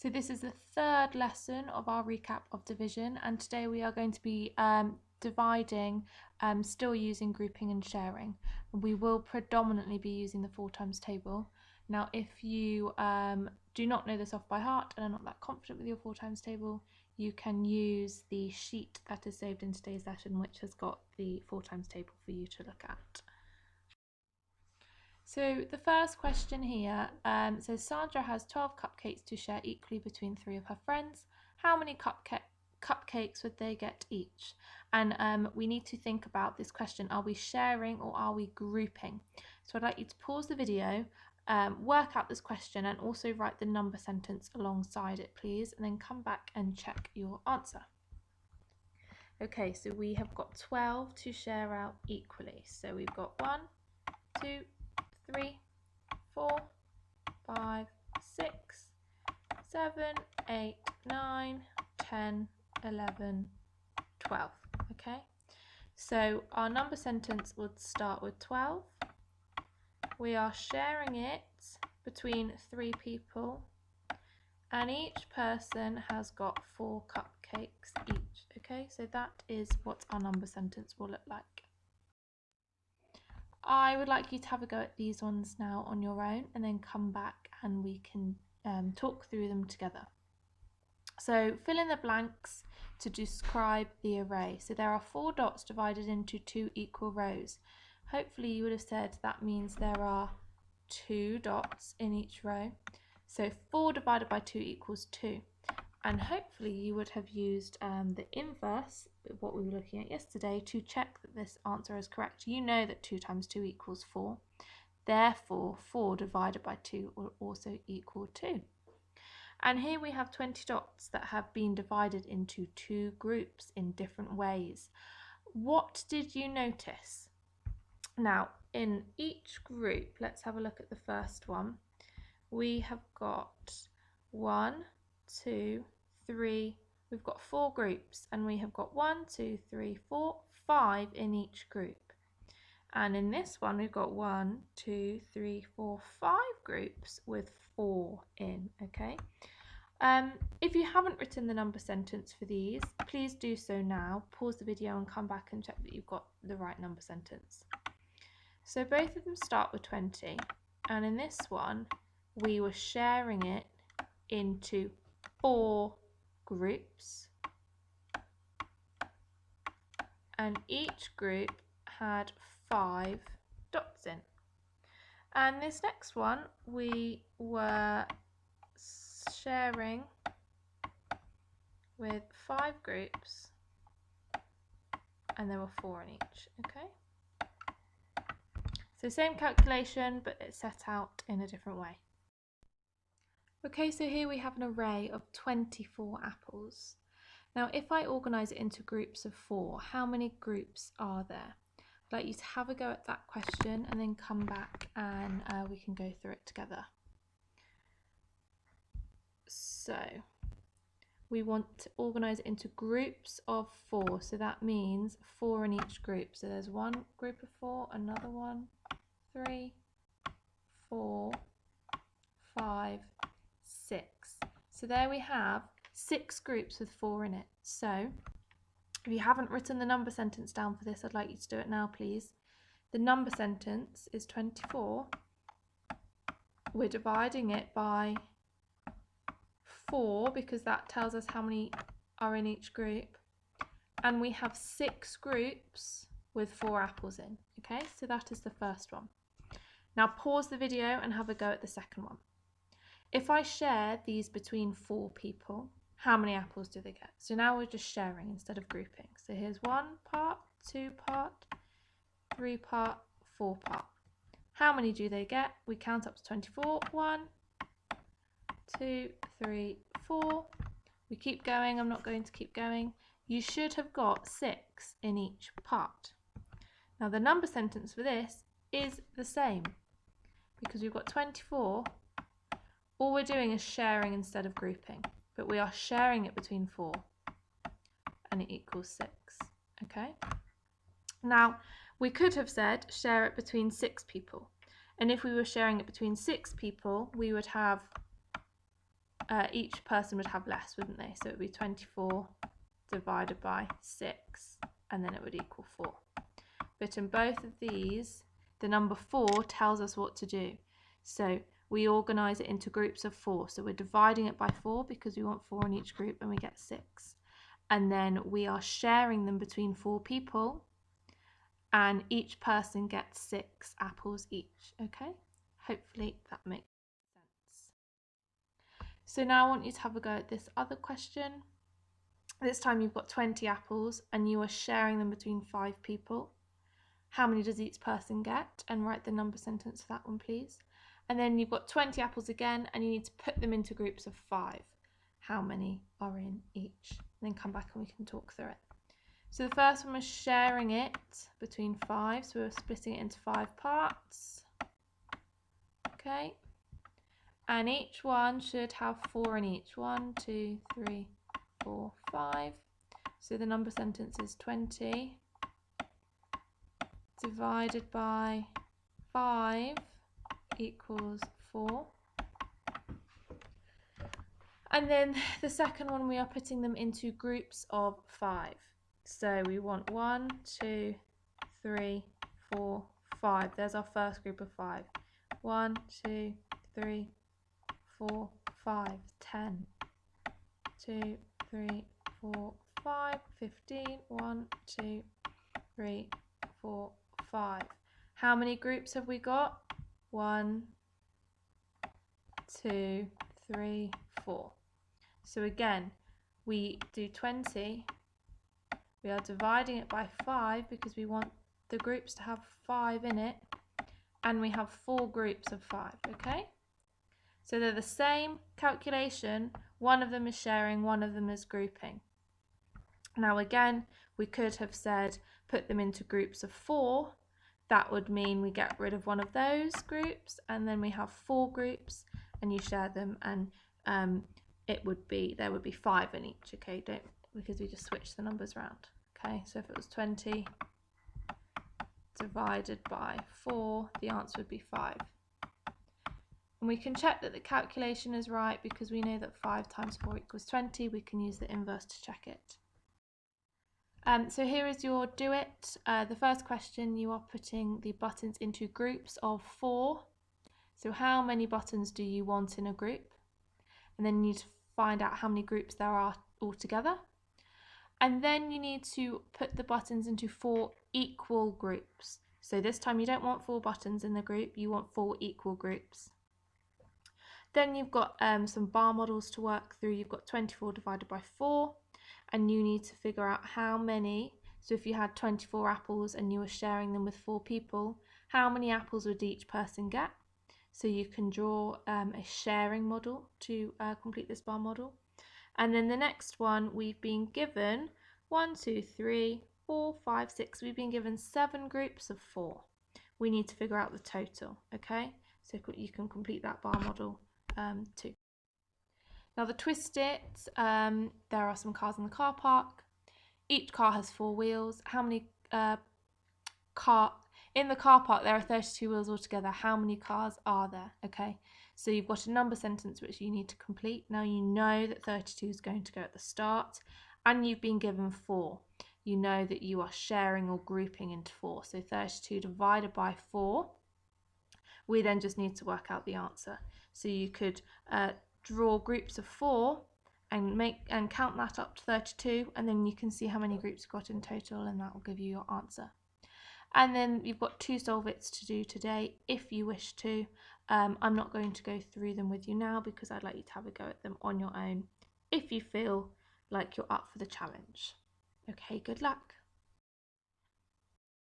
So this is the third lesson of our recap of division, and today we are going to be dividing, still using grouping and sharing. We will predominantly be using the 4 times table. Now if you do not know this off by heart and are not that confident with your 4 times table, you can use the sheet that is saved in today's lesson, which has got the 4 times table for you to look at. So the first question here says Sandra has 12 cupcakes to share equally between 3 of her friends. How many cupcakes would they get each? And we need to think about this question. Are we sharing or are we grouping? So I'd like you to pause the video, work out this question and also write the number sentence alongside it, please, and then come back and check your answer. Okay, so we have got 12 to share out equally. So we've got 1, 2, 3, 4, 5, 6, 7, 8, 9, 10, 11, 12. Okay, so our number sentence would start with 12. We are sharing it between 3 people, and each person has got 4 cupcakes each. Okay, so that is what our number sentence will look like. I would like you to have a go at these ones now on your own and then come back and we can talk through them together. So fill in the blanks to describe the array. So there are 4 dots divided into 2 equal rows. Hopefully you would have said that means there are 2 dots in each row. So 4 divided by 2 equals 2. And hopefully you would have used the inverse, what we were looking at yesterday, to check that this answer is correct. You know that 2 times 2 equals 4. Therefore, 4 divided by 2 will also equal 2. And here we have 20 dots that have been divided into 2 groups in different ways. What did you notice? Now, in each group, let's have a look at the first one. We have got 1, 2, 3, we've got 4 groups, and we have got 1, 2, 3, 4, 5 in each group. And in this one, we've got 1, 2, 3, 4, 5 groups with 4 in, okay? If you haven't written the number sentence for these, please do so now. Pause the video and come back and check that you've got the right number sentence. So both of them start with 20, and in this one, we were sharing it into 4 groups, and each group had 5 dots in. And this next one we were sharing with 5 groups, and there were 4 in each. Okay, so same calculation, but it's set out in a different way. Okay, so here we have an array of 24 apples. Now, if I organise it into groups of 4, how many groups are there? I'd like you to have a go at that question and then come back and we can go through it together. So, we want to organise it into groups of 4, so that means 4 in each group. So there's one group of 4, another one, 3, 4, 5, 6. So there we have 6 groups with 4 in it. So if you haven't written the number sentence down for this, I'd like you to do it now, please. The number sentence is 24. We're dividing it by 4 because that tells us how many are in each group. And we have 6 groups with 4 apples in. Okay, so that is the first one. Now pause the video and have a go at the second one. If I share these between 4 people, how many apples do they get? So now we're just sharing instead of grouping. So here's 1 part, 2 part, 3 part, 4 part. How many do they get? We count up to 24. 1, 2, 3, 4. We keep going. I'm not going to keep going. You should have got 6 in each part. Now the number sentence for this is the same because we've got 24. All we're doing is sharing instead of grouping, but we are sharing it between 4 and it equals 6. Okay, now we could have said share it between 6 people, and if we were sharing it between 6 people we would have each person would have less, wouldn't they? So it would be 24 divided by 6, and then it would equal 4. But in both of these, the number 4 tells us what to do. So we organise it into groups of 4. So we're dividing it by 4 because we want 4 in each group, and we get 6. And then we are sharing them between 4 people, and each person gets 6 apples each. Okay, hopefully that makes sense. So now I want you to have a go at this other question. This time you've got 20 apples and you are sharing them between 5 people. How many does each person get? And write the number sentence for that one, please. And then you've got 20 apples again and you need to put them into groups of 5. How many are in each? And then come back and we can talk through it. So the first one was sharing it between 5. So we're splitting it into 5 parts. Okay. And each one should have 4 in each. 1, 2, 3, 4, 5. So the number sentence is 20 divided by 5 equals 4. And then the second one, we are putting them into groups of 5. So we want 1, 2, 3, 4, 5. There's our first group of 5. 1, 2, 3, 4, 5, 10. 2, 3, 4, 5, 15. 1, 2, 3, 4, 5. How many groups have we got? 1, 2, 3, 4. So again, we do 20. We are dividing it by 5 because we want the groups to have 5 in it. And we have 4 groups of 5, okay? So they're the same calculation. One of them is sharing, one of them is grouping. Now again, we could have said put them into groups of 4. That would mean we get rid of one of those groups and then we have 4 groups and you share them, and there would be 5 in each, okay? Because we just switched the numbers around. Okay, so if it was 20 divided by 4, the answer would be 5. And we can check that the calculation is right because we know that 5 times 4 equals 20. We can use the inverse to check it. So here is your do it. The first question, you are putting the buttons into groups of 4. So how many buttons do you want in a group? And then you need to find out how many groups there are altogether. And then you need to put the buttons into 4 equal groups. So this time you don't want 4 buttons in the group, you want 4 equal groups. Then you've got some bar models to work through. You've got 24 divided by 4, and you need to figure out how many. So if you had 24 apples and you were sharing them with 4 people, how many apples would each person get? So you can draw a sharing model to complete this bar model. And then the next one, we've been given 1, 2, 3, 4, 5, 6. We've been given 7 groups of 4. We need to figure out the total, okay? So you can complete that bar model too. Now the twist it, there are some cars in the car park. Each car has 4 wheels. How many in the car park there are 32 wheels altogether. How many cars are there? Okay, so you've got a number sentence which you need to complete. Now you know that 32 is going to go at the start, and you've been given 4. You know that you are sharing or grouping into 4. So 32 divided by 4. We then just need to work out the answer. So you could draw groups of 4 and count that up to 32, and then you can see how many groups you've got in total, and that will give you your answer. And then you've got 2 solve-its to do today if you wish to. I'm not going to go through them with you now because I'd like you to have a go at them on your own if you feel like you're up for the challenge. Okay, good luck.